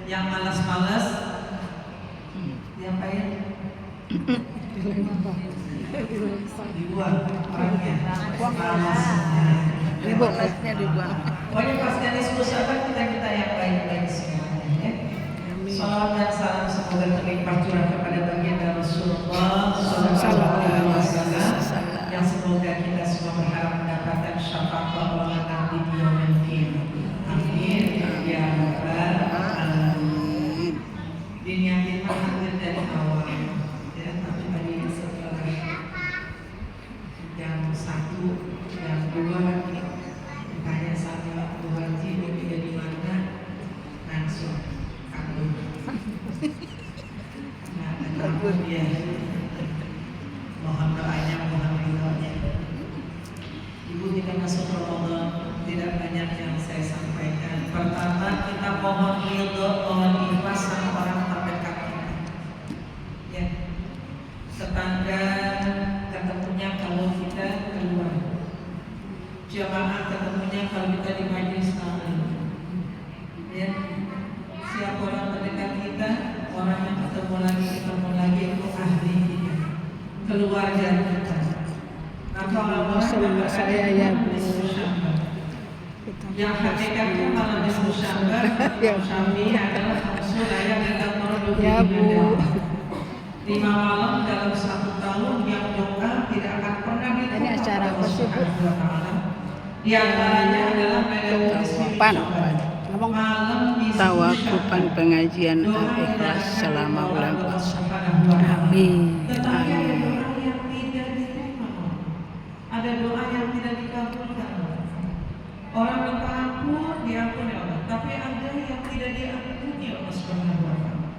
Yang malas-malas diapain? Dibuang orangnya. Dibuang, pastinya dibuang. Pokoknya pas Ganes Musyabat kita yang baik-baik semuanya ya. Salam dan salam semoga terlimpah curah kepada baginda Rasulullah Sallallahu Alaihi Wasallam yang semoga kita semua berharap mendapatkan syafaat pertolongan Nabi di yaumil qiyamah. Amin ya rabbal alamin. Diniatin hadir dari awal ya, tapi tadi setelah yang satu, yang dua tanya sama Bu Haji mau tidak di mana langsung kabur. Nah, kabur ya. Mohon doanya, mohon ridhonya. Ibu kita masuk Ramadan, tidak banyak yang saya sampaikan. Pertama kita mohon ridho, mohon ikhlas sama orang terdekat kita. Ya, tetangga ketemunya kalau kita keluar. Jamaah ketemunya kalau kita di majelis taklim. Ya, siapa orang terdekat kita, orang yang ketemu lagi itu ahli kita, keluarga kita. Maka Allah Sama saya ya Bu. yang hakikatnya malam nisfu Sya'ban, Syami adalah khamsul ayat dan Ya Bu. 5 malam dalam 1 tahun yang doa tidak akan pernah diterima. Ini acara apa sih Bu? Di antaranya adalah Tawakupan pengajian Al-Ikhlas selama bulan puasa. Amin. Amin. Ada doa yang tidak dikabulkan. Orang minta ampun, diampuni Allah. Tapi ada yang tidak diampuni Allah Subhanahu wa Ta'ala.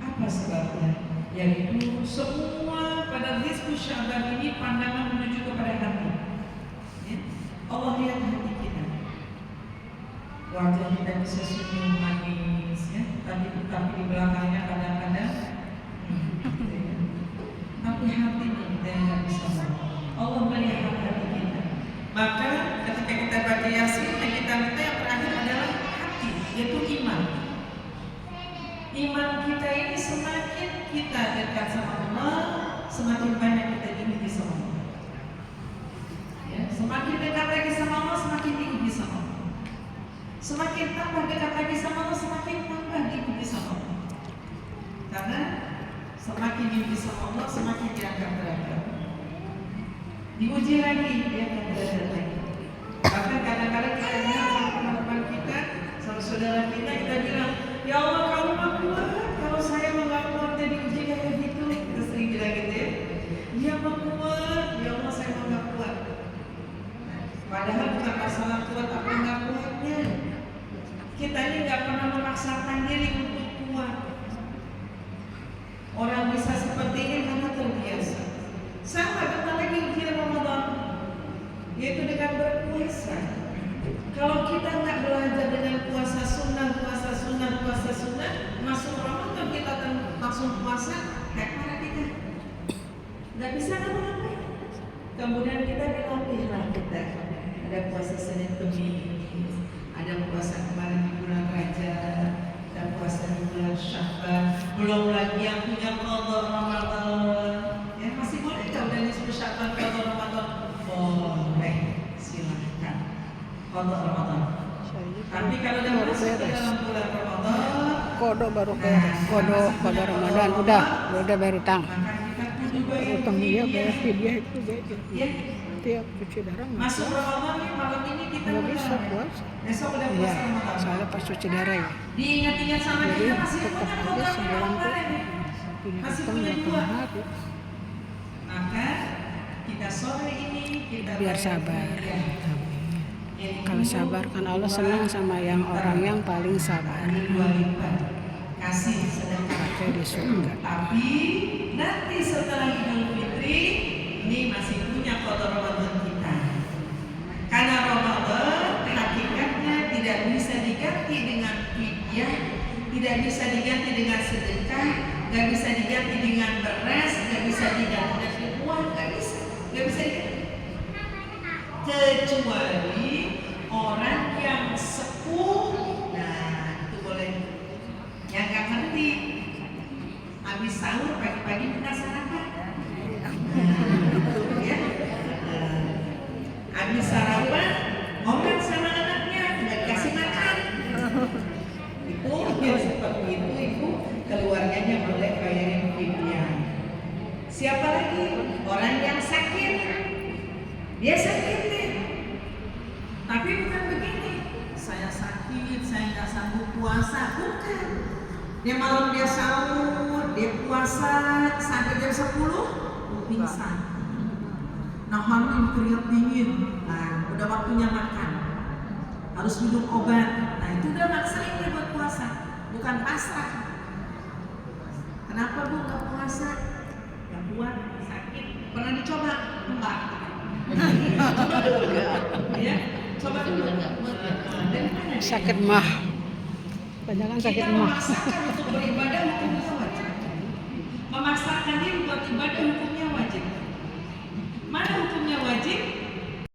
Apa sebabnya? Yaitu semua pada nisfu Sya'ban ini pandangan menuju kepada hati. Ya? Allah lihat hati kita. Wajah kita bisa senyum manis, ya. Tapi di belakangnya kadang-kadang tapi hatinya kita yang tidak bisa melihat. Allah melihat hati kita. Maka ketika kita baca Yasin, yang kita minta yang terakhir adalah hati, yaitu iman. Iman kita ini semakin kita dekat sama Allah, semakin banyak kita diuji sama Allah. Ya, semakin dekat lagi sama Allah, semakin diuji sama Allah. Semakin tambah dekat lagi sama Allah, semakin tambah diuji sama Allah. Karena semakin diuji sama Allah, semakin diangkat derajat. Diuji lagi, dia akan derajat lagi. Bahkan kadang-kadang kita bilang sama teman-teman kita, sama saudara kita bilang, ya Allah kamu mah kuat, kalau saya mau nggak kuat jadi uji kayak gitu. Kita sering bilang gitu ya. Dia mah kuat, ya Allah saya mau nggak kuat. Padahal bukan masalah kuat apa nggak kuatnya. Kita ini nggak pernah memaksakan diri untuk kuat. Orang bisa seperti ini karena terbiasa. Sama bentar lagi ujian Ramadan, yaitu dengan berpuasa. Kalau kita nggak belajar dengan puasa sunnah, masuk Ramadan kita langsung puasa, kayak mana kita? Nggak bisa ngapa-ngapain. Kemudian kita dilatihlah kita. Ada puasa Senin Kemis, ada puasa kemarin di bulan Rajab, ada puasa di bulan Sya'ban. Belum lagi yang punya qadha Ramadan. Ya masih boleh nggak udah nisfu Sya'ban qadha Ramadan? Boleh, silahkan qadha Ramadan. Tapi kalau udah masuk ke dalam bulan Ramadan, Kodo baru beres. Kodo Ramadan udah baru tang. Utang dia bayar dia itu beda. Ya. Tiap cuci darah masuk Ramadan nih malam ini kita nggak bisa puasa. Besok udah Iya, puasa Ramadan. soalnya pas cuci darah ya. Diingat-ingat sama Jadi kita masih tetap punya aja program sebulan yang tuh kemarin. punya Masih utang punya nggak dua. pernah habis. Maka kita sore ini kita Biar sabar. Kalau sabar kan Allah senang sama orang yang paling sabar. Kasih sedekah Pakai di surga. Tapi nanti setelah Idul Fitri ini masih punya qadha Ramadan kita. Karena Ramadan hakikatnya tidak bisa diganti dengan fidyah, tidak bisa diganti dengan sedekah, nggak bisa diganti dengan beras, nggak bisa diganti dengan uang, nggak bisa diganti. Kecuali orang yang sepuh, nah itu boleh. habis sahur pagi-pagi kita sarapan. Ya. Habis sarapan ngomong sama anaknya, nggak dikasih makan. Itu ya, seperti itu ibu keluarganya boleh bayarin fidyah. Siapa lagi? Orang yang sakit. Dia sakit nih. Tapi bukan begini. Saya sakit, saya nggak sanggup puasa. Bukan. Dia malam dia sahur, dia puasa sampai jam 10, pingsan. Nahan keringat dingin. Nah, udah waktunya makan. Harus minum obat. Nah, itu udah maksain dia buat puasa, bukan pasrah. Kenapa bu nggak puasa? Nggak kuat, sakit. Pernah dicoba? Enggak. Coba dulu. Ya, coba dulu. Dari mana? Sakit mah. Kebanyakan sakit mah. Kita memaksakan untuk beribadah hukum wajib. Memaksakan diri buat ibadah hukum